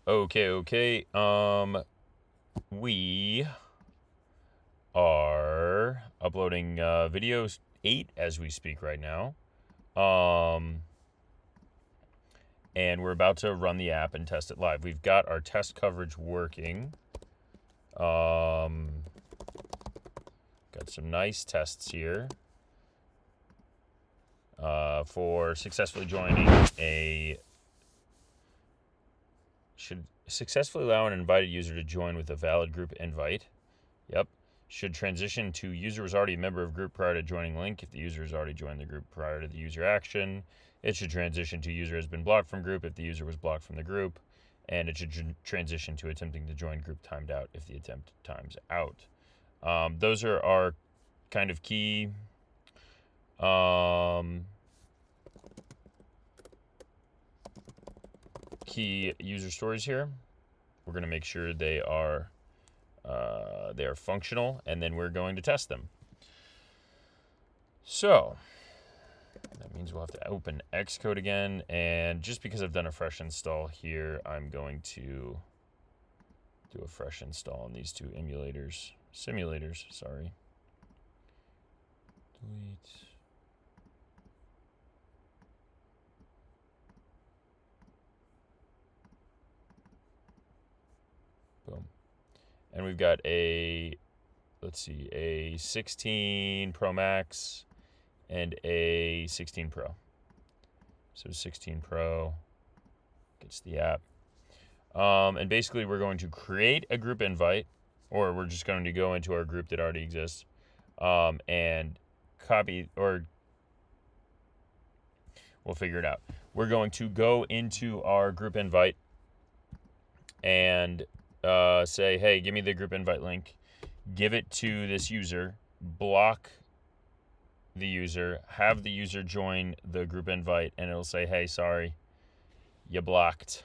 Okay. We are uploading video 8 as we speak right now. And we're about to run the app and test it live. We've got our test coverage working. Got some nice tests here for successfully joining should successfully allow an invited user to join with a valid group invite. Yep. Should transition to user was already a member of group prior to joining link. If the user has already joined the group prior to the user action, it should transition to user has been blocked from group if the user was blocked from the group. And it should transition to attempting to join group timed out if the attempt times out. Those are our kind of key key user stories here. We're going to make sure they are functional, and then we're going to test them. So that means we'll have to open Xcode again, and just because I've done a fresh install here, I'm going to do a fresh install on these two simulators, sorry. Delete. Boom. And we've got a 16 Pro Max and a 16 Pro. So 16 Pro gets the app. And basically we're going to create a group invite, or we're just going to go into our group that already exists and copy, or we'll figure it out. We're going to go into our group invite and say, hey, give me the group invite link, give it to this user, block the user, have the user join the group invite, and it'll say, hey, sorry, you blocked.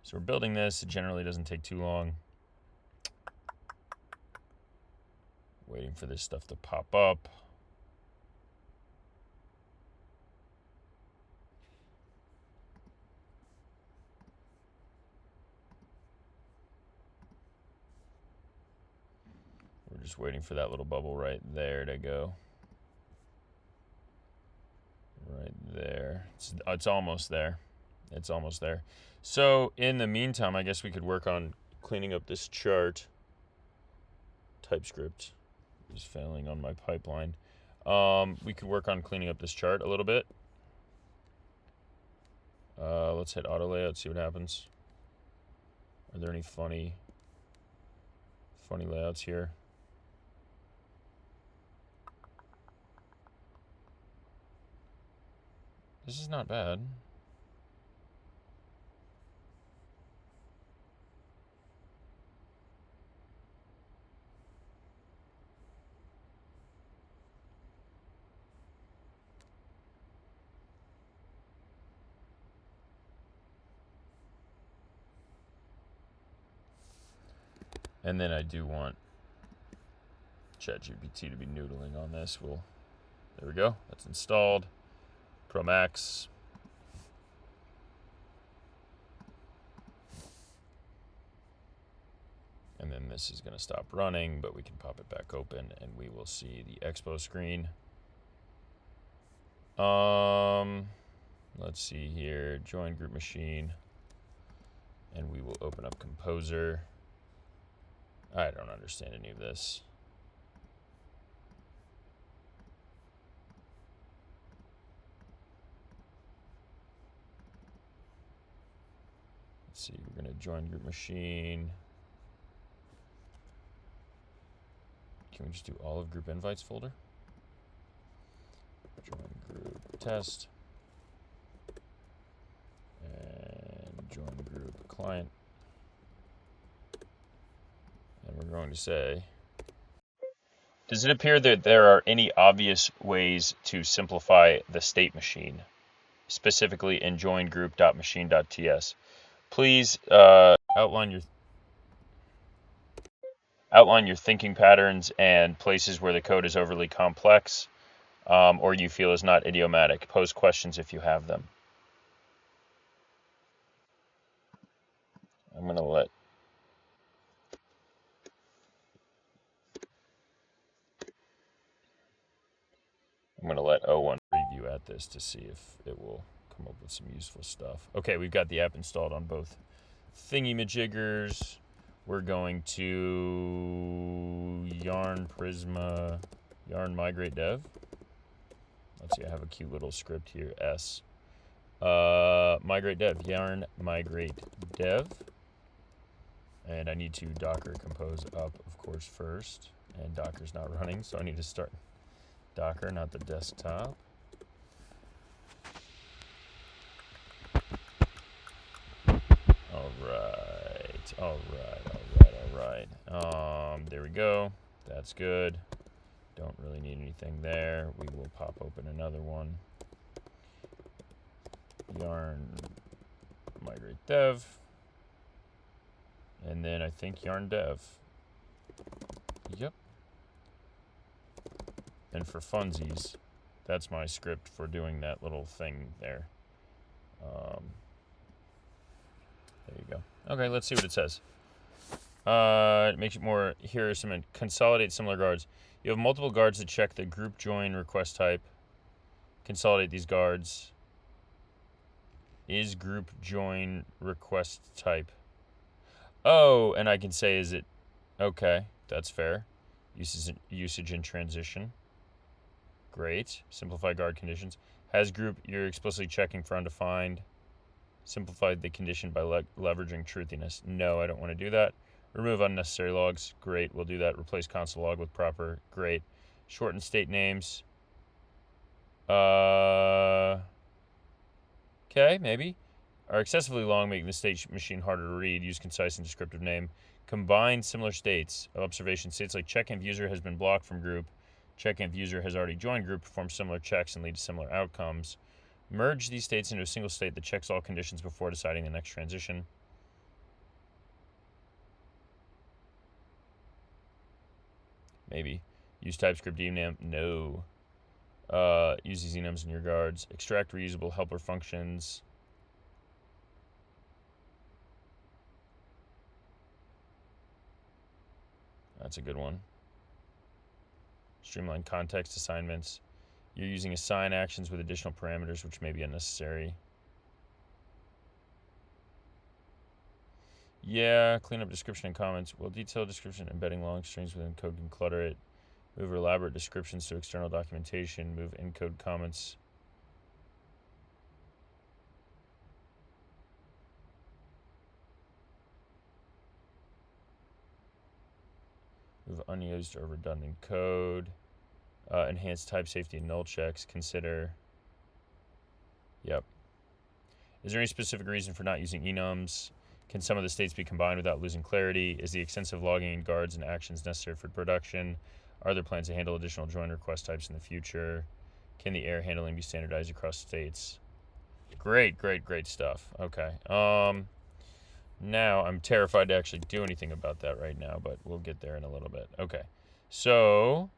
So we're building this. It generally doesn't take too long. Waiting for this stuff to pop up. We're just waiting for that little bubble right there to go. Right there. It's almost there. It's almost there. So in the meantime, I guess we could work on cleaning up this chart. TypeScript is failing on my pipeline. We could work on cleaning up this chart a little bit. Let's hit auto layout, see what happens. Are there any funny layouts here? This is not bad. And then I do want ChatGPT to be noodling on this. There we go. That's installed. Pro Max. And then this is going to stop running, but we can pop it back open and we will see the Expo screen. Let's see here. Join group machine. And we will open up Composer. I don't understand any of this. Let's see, we're going to join group machine. Can we just do all of group invites folder? Join group test. And join group client. And we're going to say, does it appear that there are any obvious ways to simplify the state machine, specifically in joingroup.machine.ts? Please outline your thinking patterns and places where the code is overly complex or you feel is not idiomatic. Pose questions if you have them. I'm gonna let O1 preview at this to see if it will come up with some useful stuff. Okay, we've got the app installed on both thingy-majiggers. We're going to yarn Prisma, yarn migrate dev. Let's see, I have a cute little script here, S. Migrate dev, yarn migrate dev. And I need to Docker compose up, of course, first. And Docker's not running, so I need to start Docker, not the desktop. All right. There we go. That's good. Don't really need anything there. We will pop open another one. Yarn migrate dev. And then I think yarn dev. Yep. And for funsies, that's my script for doing that little thing there. There you go. Okay, let's see what it says. It makes it more, here are some, consolidate similar guards. You have multiple guards that check the group join request type. Consolidate these guards. Is group join request type. Oh, and I can say, is it, okay, that's fair. Usage and transition. Great. Simplify guard conditions. Has group, you're explicitly checking for undefined. Simplify the condition by leveraging truthiness. No, I don't want to do that. Remove unnecessary logs. Great, we'll do that. Replace console log with proper. Great. Shorten state names. Okay, maybe. Are excessively long, making the state machine harder to read. Use concise and descriptive name. Combine similar states. Observation states like checking if user has been blocked from group. Checking if user has already joined group. Perform similar checks and lead to similar outcomes. Merge these states into a single state that checks all conditions before deciding the next transition. Maybe. Use TypeScript enum. No. Use these enums in your guards. Extract reusable helper functions. That's a good one. Streamline context assignments. You're using assign actions with additional parameters, which may be unnecessary. Yeah, clean up description and comments. Well, detailed description, embedding long strings within code can clutter it. Move elaborate descriptions to external documentation. Move encode comments. Move unused or redundant code. Enhance type safety and null checks. Consider. Yep. Is there any specific reason for not using enums? Can some of the states be combined without losing clarity? Is the extensive logging in guards and actions necessary for production? Are there plans to handle additional join request types in the future? Can the error handling be standardized across states? Great stuff. Okay. Now I'm terrified to actually do anything about that right now, but we'll get there in a little bit. Okay. So,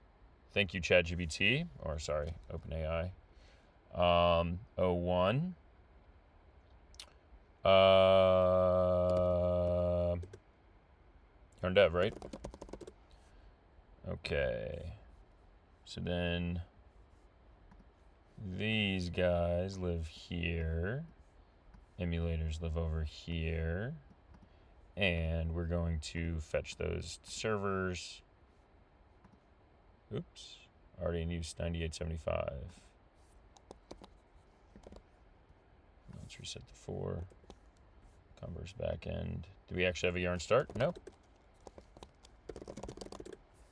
thank you, ChatGPT, or sorry, OpenAI. O1. Yarn dev, right? Okay. So then these guys live here. Emulators live over here. And we're going to fetch those servers. Oops. Already in use 9875. Let's reset the 4. Converse backend. Do we actually have a yarn start? Nope.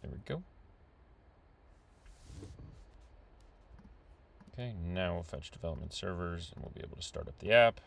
There we go. Okay, now we'll fetch development servers and we'll be able to start up the app.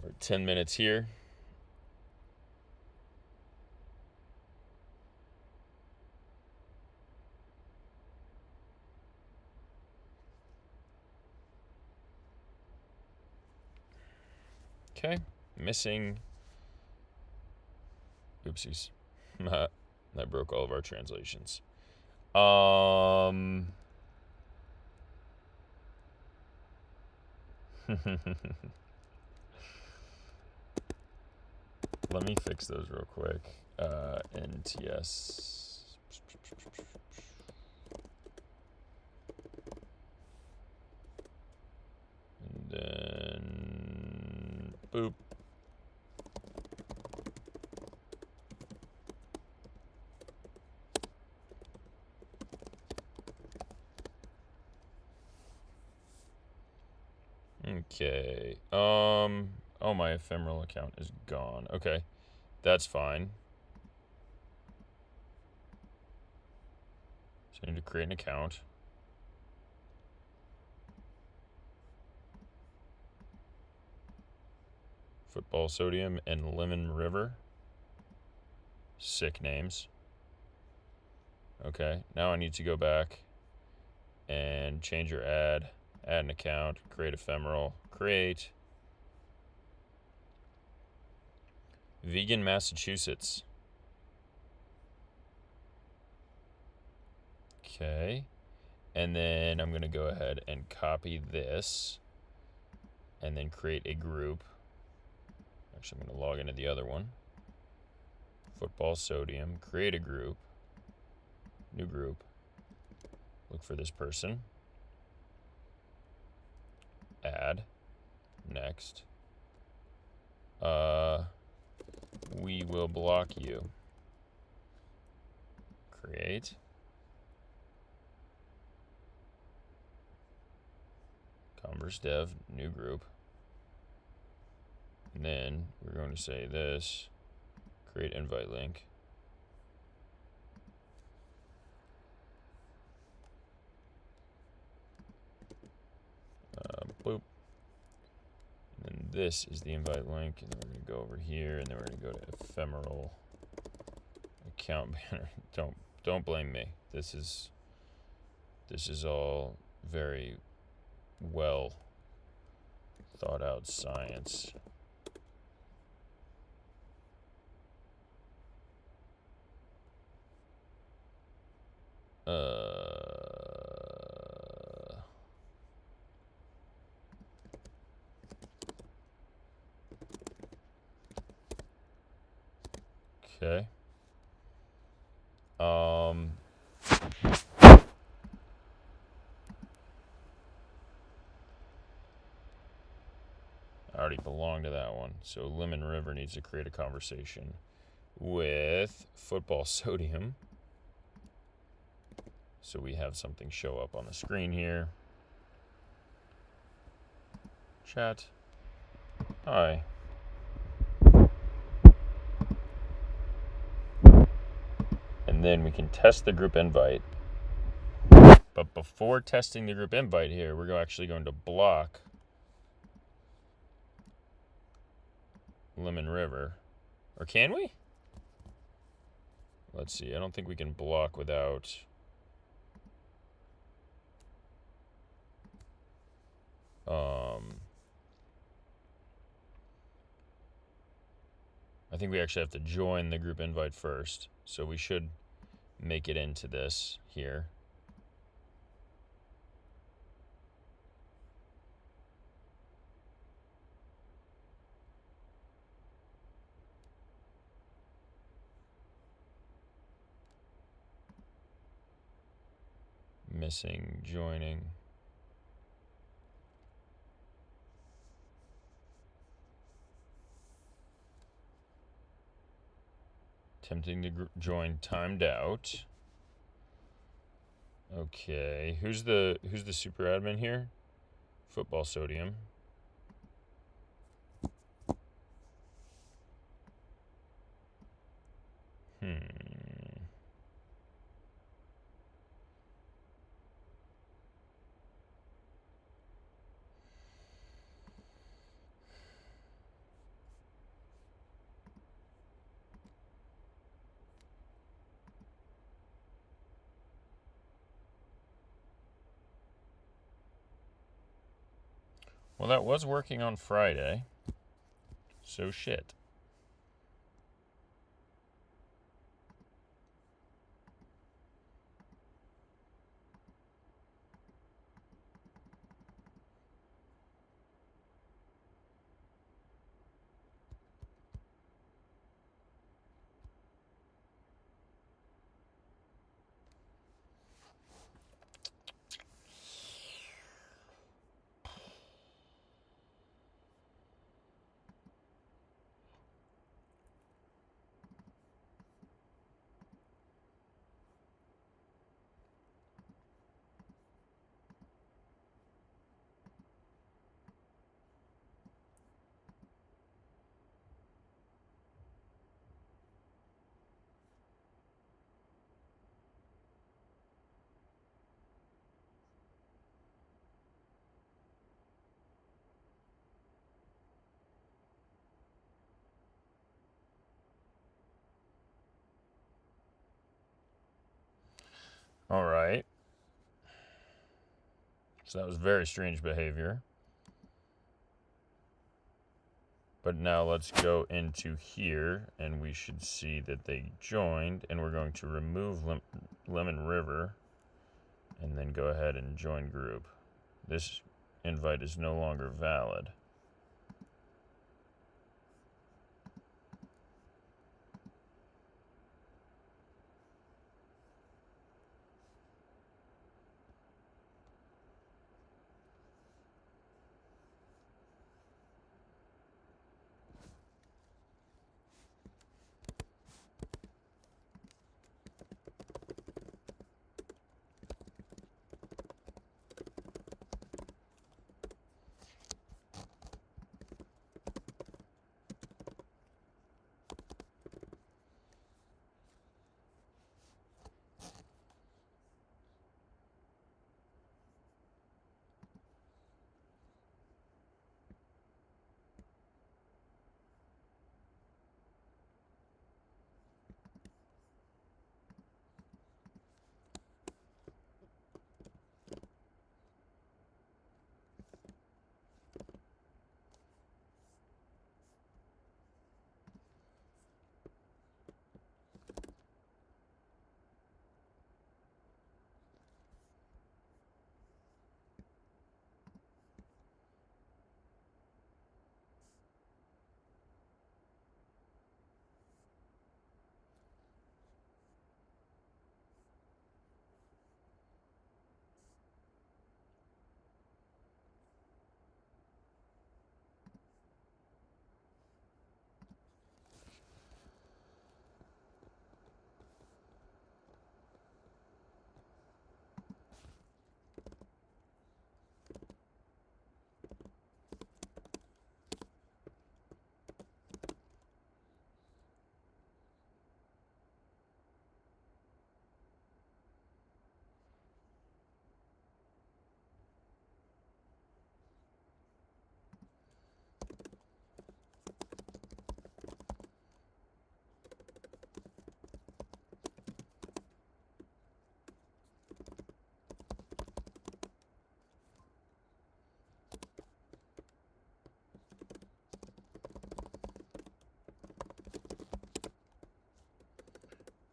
We're at 10 minutes here. Okay, missing. Oopsies. That broke all of our translations. Let me fix those real quick. NTS. And then boop. Okay. Oh, my ephemeral account is gone. Okay. That's fine. So I need to create an account. Football Sodium and Lemon River. Sick names. Okay. Now I need to go back and change your ad. Add an account. Create ephemeral. Create. Vegan Massachusetts. Okay. And then I'm going to go ahead and copy this and then create a group. Actually, I'm going to log into the other one. Football Sodium. Create a group. New group. Look for this person. Add. Next. We will block you. Create. Converse dev, new group. And then we're going to say this. Create invite link. Boop. And then this is the invite link. And then we're going to go over here. And then we're going to go to ephemeral account banner. Don't blame me. This is all very well thought out science. Okay. I already belong to that one. So Lemon River needs to create a conversation with Football Sodium. So we have something show up on the screen here. Chat. Hi. And then we can test the group invite. But before testing the group invite here, we're actually going to block Lemon River. Or can we? Let's see. I don't think we can block without... I think we actually have to join the group invite first. So we should make it into this here. Missing joining. Attempting to join timed out. Okay, who's the super admin here? Football Sodium. Well, that was working on Friday. So shit. All right. So that was very strange behavior. But now let's go into here, and we should see that they joined, and we're going to remove Lemon River, and then go ahead and join group. This invite is no longer valid.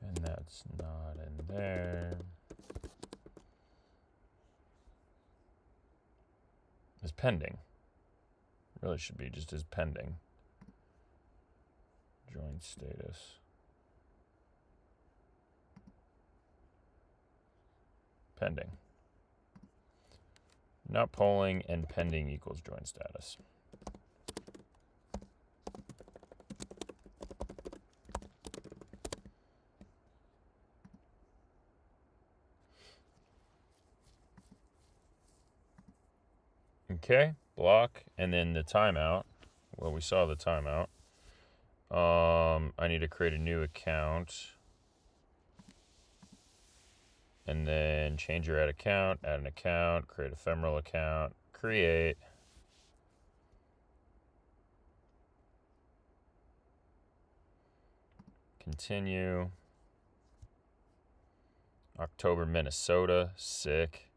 And that's not in there. It's pending. Really should be just as pending. Join status. Pending. Not polling and pending equals join status. Okay, block, and then the timeout. Well, we saw the timeout. I need to create a new account. And then change your add an account, create ephemeral account, create. Continue. October, Minnesota, sick.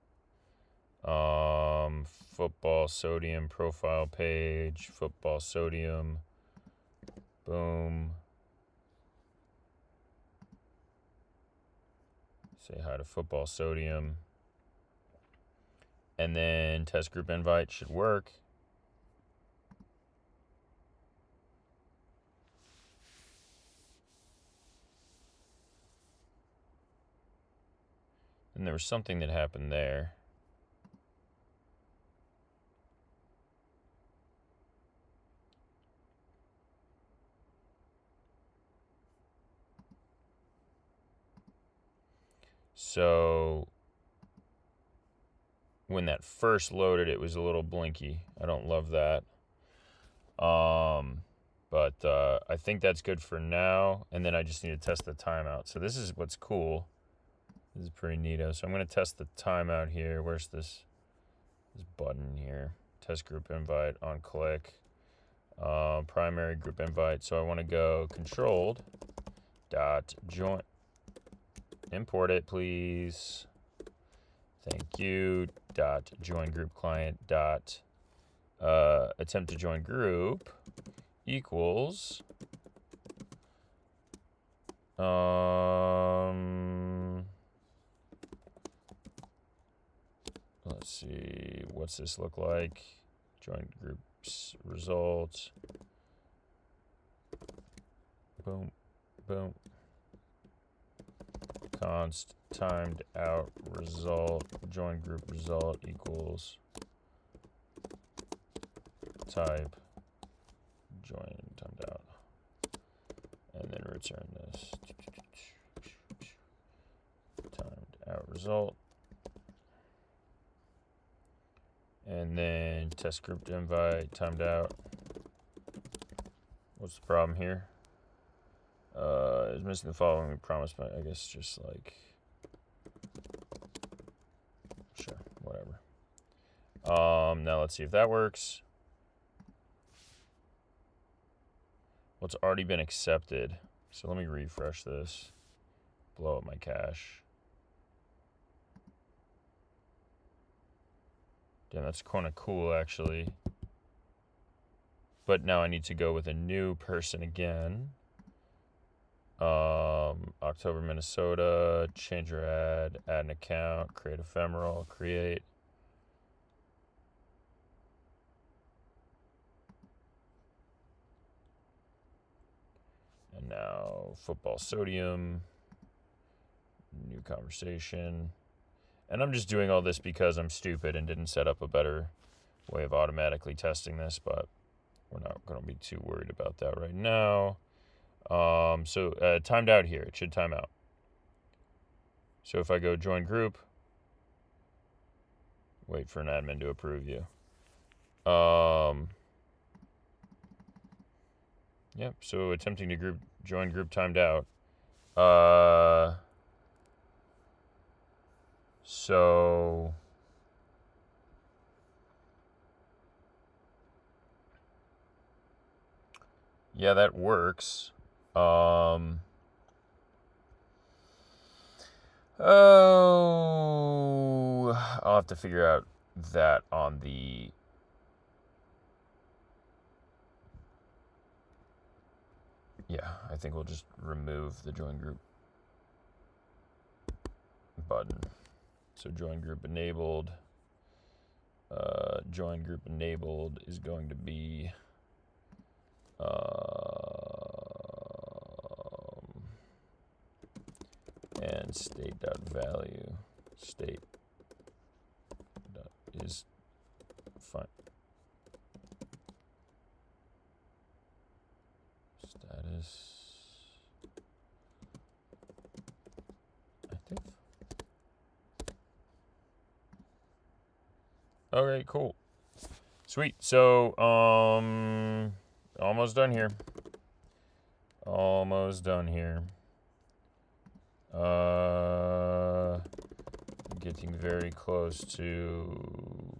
Football sodium profile page, football sodium. Boom. Say hi to Football Sodium. And then test group invite should work. And there was something that happened there. So when that first loaded, it was a little blinky. I don't love that. But I think that's good for now. And then I just need to test the timeout. So this is what's cool. This is pretty neato. So I'm going to test the timeout here. Where's this button here? Test group invite on click. Primary group invite. So I want to go controlled dot join. Import it, please. Thank you. Dot join group client dot attempt to join group equals let's see, what's this look like? Join groups results. Boom, boom. Const timed out result join group result equals type join timed out, and then return this timed out result, and then test group invite timed out. What's the problem here? Is missing the following we promised, but I guess just like, sure, whatever. Now let's see if that works. Well, it's already been accepted. So let me refresh this, blow up my cache. Damn, that's kind of cool actually. But now I need to go with a new person again. October, Minnesota, change your ad an account, create ephemeral, create. And now Football Sodium, new conversation. And I'm just doing all this because I'm stupid and didn't set up a better way of automatically testing this, but we're not going to be too worried about that right now. So timed out here. It should time out. So if I go join group, wait for an admin to approve you. Yep, so attempting to join group timed out. So yeah, that works. Oh, I'll have to figure out that on the I think we'll just remove the join group button. So join group enabled. Join group enabled is going to be and state.value state is fine. Status active. Okay, cool. Sweet. So almost done here. Almost done here. Getting very close to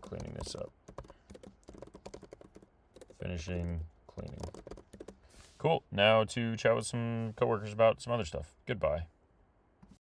cleaning this up. Finishing cleaning. Cool. Now to chat with some coworkers about some other stuff. Goodbye.